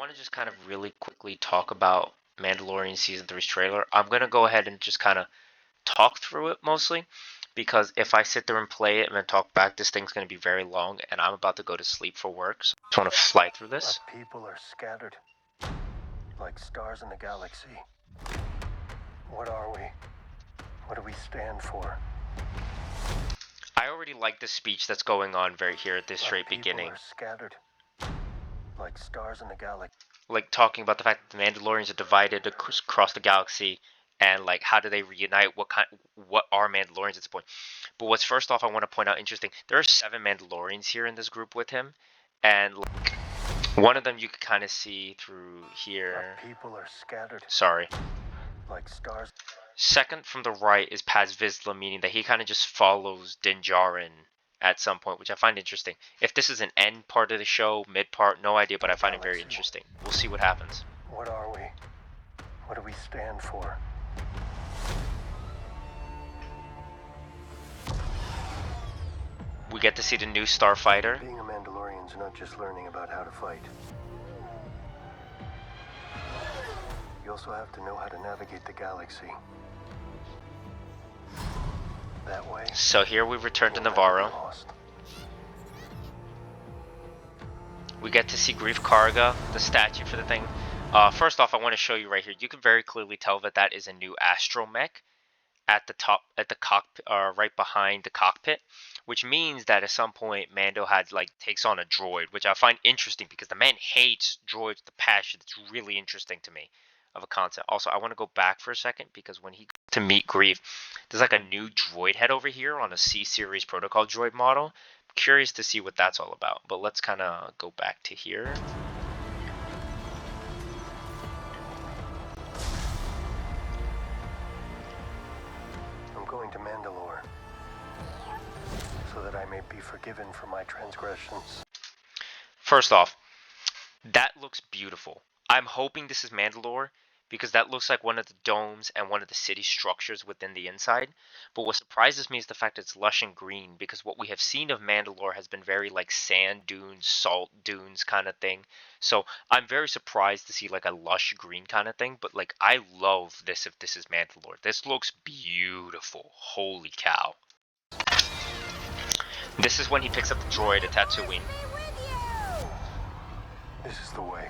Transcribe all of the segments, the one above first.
want to just kind of really quickly talk about Mandalorian Season 3's trailer. I'm going to go ahead and just kind of talk through it mostly, because if I sit there and play it and then talk back, this thing's going to be very long, and I'm about to go to sleep for work, so I just want to fly through this. Our people are scattered, like stars in the galaxy. What are we? What do we stand for? I already like the speech that's going on right here at this very beginning. Our people are scattered, like stars in the galaxy. Like talking about the fact that the Mandalorians are divided across the galaxy, and like how do they reunite? What are Mandalorians at this point? But what's first off, I want to point out interesting. There are 7 Mandalorians here in this group with him, and like, one of them you can kind of see through here. Our people are scattered. Sorry. Like stars. Second from the right is Paz Vizsla, meaning that he kind of just follows Djarin at some point, which I find interesting. If this is an end part of the show, mid part, no idea, but I find it very interesting. We'll see what happens. What are we? What do we stand for? We get to see the new starfighter. Being a Mandalorian is not just learning about how to fight. You also have to know how to navigate the galaxy. That way. So here we return to Navarro. We get to see Greef Karga, the statue for the thing. First off, I want to show you right here. You can very clearly tell that that is a new astromech at the top, at the cockpit, right behind the cockpit, which means that at some point Mando takes on a droid, which I find interesting because the man hates droids with a passion. It's really interesting to me of a concept. Also, I want to go back for a second because when he goes to meet Greef, there's like a new droid head over here on a C-series protocol droid model. I'm curious to see what that's all about, but let's kind of go back to here. I'm going to Mandalore so that I may be forgiven for my transgressions. First off, that looks beautiful. I'm hoping this is Mandalore because that looks like one of the domes and one of the city structures within the inside. But what surprises me is the fact it's lush and green, because what we have seen of Mandalore has been very like sand dunes, salt dunes kind of thing. So I'm very surprised to see like a lush green kind of thing. But like I love this if this is Mandalore. This looks beautiful. Holy cow. This is when he picks up the droid at Tatooine. This is the way.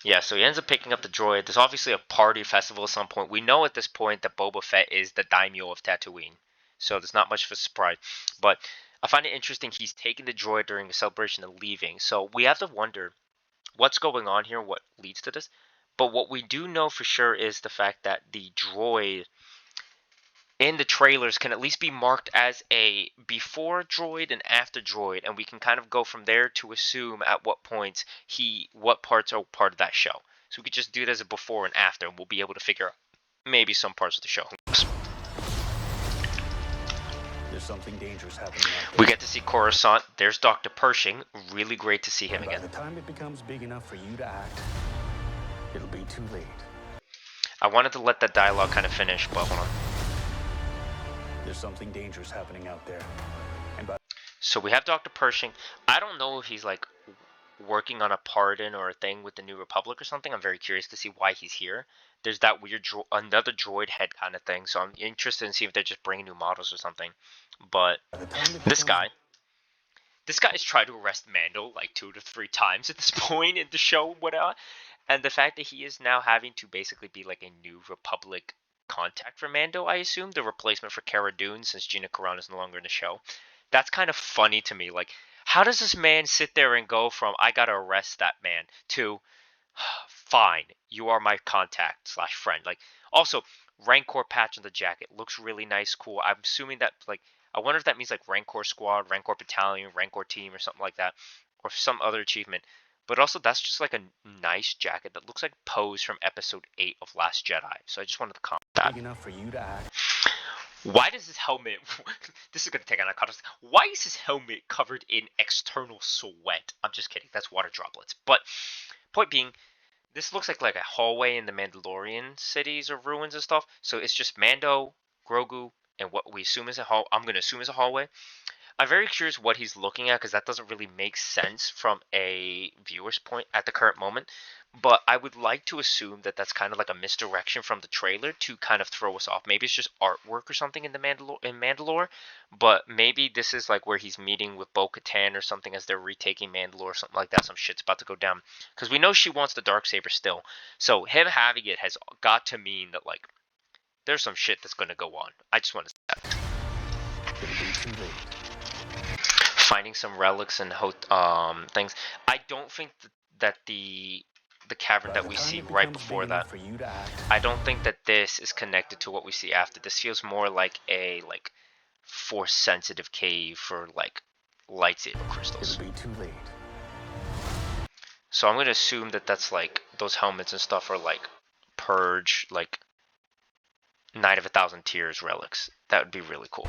Yeah, so he ends up picking up the droid. There's obviously a party festival at some point. We know at this point that Boba Fett is the daimyo of Tatooine, so there's not much of a surprise. But I find it interesting he's taking the droid during the celebration and leaving. So we have to wonder what's going on here, what leads to this. But what we do know for sure is the fact that the droid in the trailers can at least be marked as a before droid and after droid, and we can kind of go from there to assume at what points what parts are part of that show. So we could just do it as a before and after, and we'll be able to figure out maybe some parts of the show. There's something dangerous happening. We get to see Coruscant. There's Dr. Pershing. Really great to see him again. By the time it becomes big enough for you to act, it'll be too late. I wanted to let that dialogue kind of finish, but hold on. There's something dangerous happening out there. So we have Dr. Pershing. I don't know if he's like working on a pardon or a thing with the New Republic or something. I'm very curious to see why he's here. There's that weird another droid head kind of thing. So I'm interested in seeing if they're just bringing new models or something. But this guy's tried to arrest Mando like 2 to 3 times at this point in the show, whatever. And the fact that he is now having to basically be like a New Republic contact for Mando, I assume, the replacement for Cara Dune, since Gina Carano is no longer in the show. That's kind of funny to me. Like, how does this man sit there and go from I gotta arrest that man to fine, you are my contact / friend? Like, also, Rancor patch on the jacket looks really nice, cool. I'm assuming that, like, I wonder if that means like Rancor squad, Rancor battalion, Rancor team, or something like that, or some other achievement. But also, that's just like a nice jacket that looks like Poe's from episode 8 of Last Jedi. So I just wanted to comment that. Big enough for you to act. Why does his helmet... This is going to take on a context. Why is his helmet covered in external sweat? I'm just kidding. That's water droplets. But point being, this looks like a hallway in the Mandalorian cities or ruins and stuff. So it's just Mando, Grogu, and what we assume is a hall. I'm going to assume is a hallway. I'm very curious what he's looking at because that doesn't really make sense from a viewer's point at the current moment. But I would like to assume that that's kind of like a misdirection from the trailer to kind of throw us off. Maybe it's just artwork or something in Mandalore, but maybe this is like where he's meeting with Bo-Katan or something as they're retaking Mandalore or something like that. Some shit's about to go down because we know she wants the darksaber still. So him having it has got to mean that like there's some shit that's going to go on. I just want to say that. Finding some relics and things. I don't think that the cavern that we see right before that. I don't think that this is connected to what we see after. This feels more like a force sensitive cave for like lightsaber crystals. It'll be too late. So I'm gonna assume that that's like those helmets and stuff are like purge, like Night of a Thousand Tears relics. That would be really cool.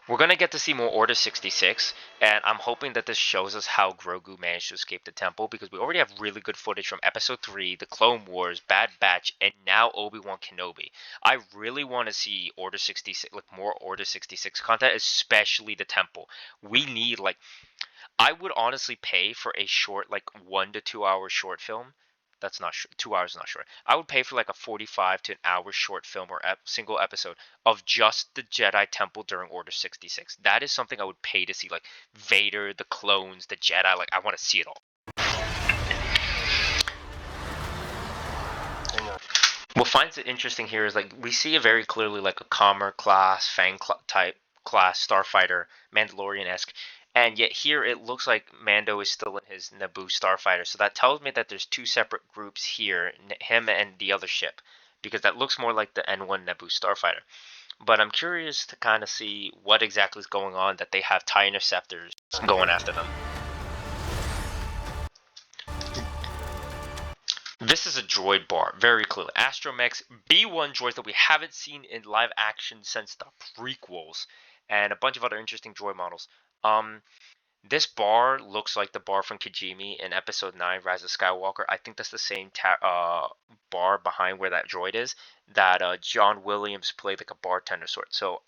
We're going to get to see more Order 66, and I'm hoping that this shows us how Grogu managed to escape the temple, because we already have really good footage from Episode 3, The Clone Wars, Bad Batch, and now Obi-Wan Kenobi. I really want to see Order 66, like more Order 66 content, especially the temple. We need, like, I would honestly pay for a short, like 1 to 2 hour short film. That's not 2 hours, is not short. I would pay for like a 45 to an hour short film or single episode of just the Jedi Temple during Order 66. That is something I would pay to see, like Vader, the clones, the Jedi. Like I want to see it all. What finds it interesting here is like we see a very clearly like a Commer class, type class starfighter, Mandalorian-esque, and yet here it looks like Mando is still in his Naboo starfighter. So that tells me that there's two separate groups here, him and the other ship, because that looks more like the N1 Naboo starfighter. But I'm curious to kind of see what exactly is going on that they have TIE interceptors going after them. This is a droid bar, very clearly. Astromech's B1 droids that we haven't seen in live action since the prequels, and a bunch of other interesting droid models. This bar looks like the bar from Kijimi in Episode 9, Rise of Skywalker. I think that's the same bar behind where that droid is, that John Williams played like a bartender sort. So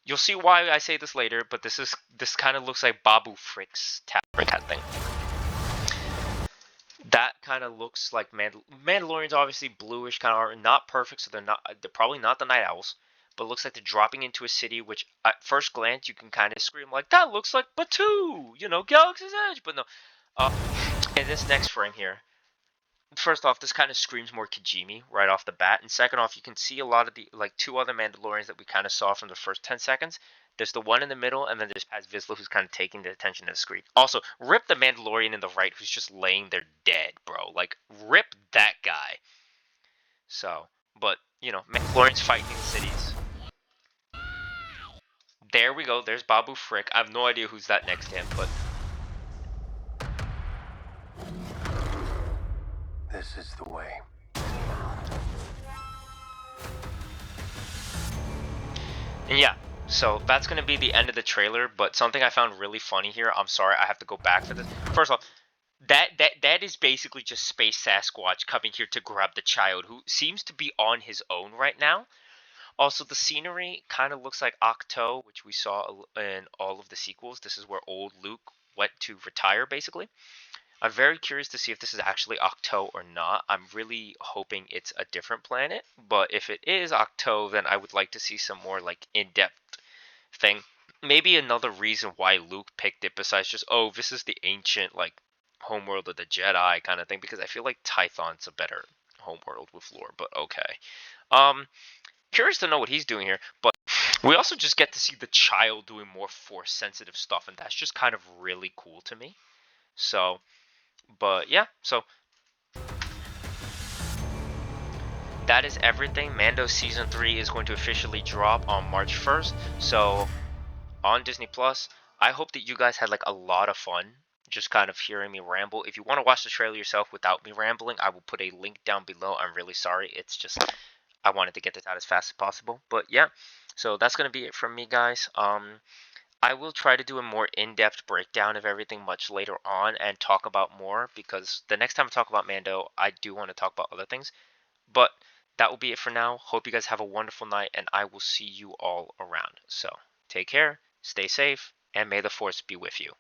you'll see why I say this later, but this kind of looks like Babu Frick's tavern kind of thing. That kind of looks like Mandalorian's obviously bluish, kind of are not perfect, so they're probably not the Night Owls, but it looks like they're dropping into a city which at first glance you can kind of scream like that looks like Batuu, Galaxy's Edge, but no. In this next frame here, first off, this kind of screams more Kijimi right off the bat, and second off, you can see a lot of the like two other Mandalorians that we kind of saw from the first 10 seconds. There's the one in the middle, and then there's Paz Vizsla, who's kind of taking the attention of the screen. Also, rip the Mandalorian in the right, who's just laying there dead, bro. Like, rip that guy. So, but, Mandalorian's fighting in cities. There we go. There's Babu Frick. I have no idea who's that next to him, but... This is the way. And yeah, so that's going to be the end of the trailer, but something I found really funny here, I'm sorry, I have to go back for this. First off, that is basically just Space Sasquatch coming here to grab the child, who seems to be on his own right now. Also, the scenery kind of looks like Ach-To, which we saw in all of the sequels. This is where old Luke went to retire, basically. I'm very curious to see if this is actually Ach-To or not. I'm really hoping it's a different planet, but if it is Ach-To, then I would like to see some more like in-depth thing. Maybe another reason why Luke picked it besides just, oh, this is the ancient like homeworld of the Jedi kind of thing, because I feel like Tython's a better homeworld with lore, but okay. Curious to know what he's doing here, but we also just get to see the child doing more force sensitive stuff, and that's just kind of really cool to me. So, but yeah, so that is everything. Mando Season 3 is going to officially drop on March 1st, so on Disney Plus. I hope that you guys had like a lot of fun just kind of hearing me ramble. If you want to watch the trailer yourself without me rambling, I will put a link down below. I'm really sorry. It's just I wanted to get this out as fast as possible. But yeah, so that's going to be it from me, guys. I will try to do a more in-depth breakdown of everything much later on and talk about more, because the next time I talk about Mando, I do want to talk about other things. But that will be it for now. Hope you guys have a wonderful night, and I will see you all around. So take care, stay safe, and may the force be with you.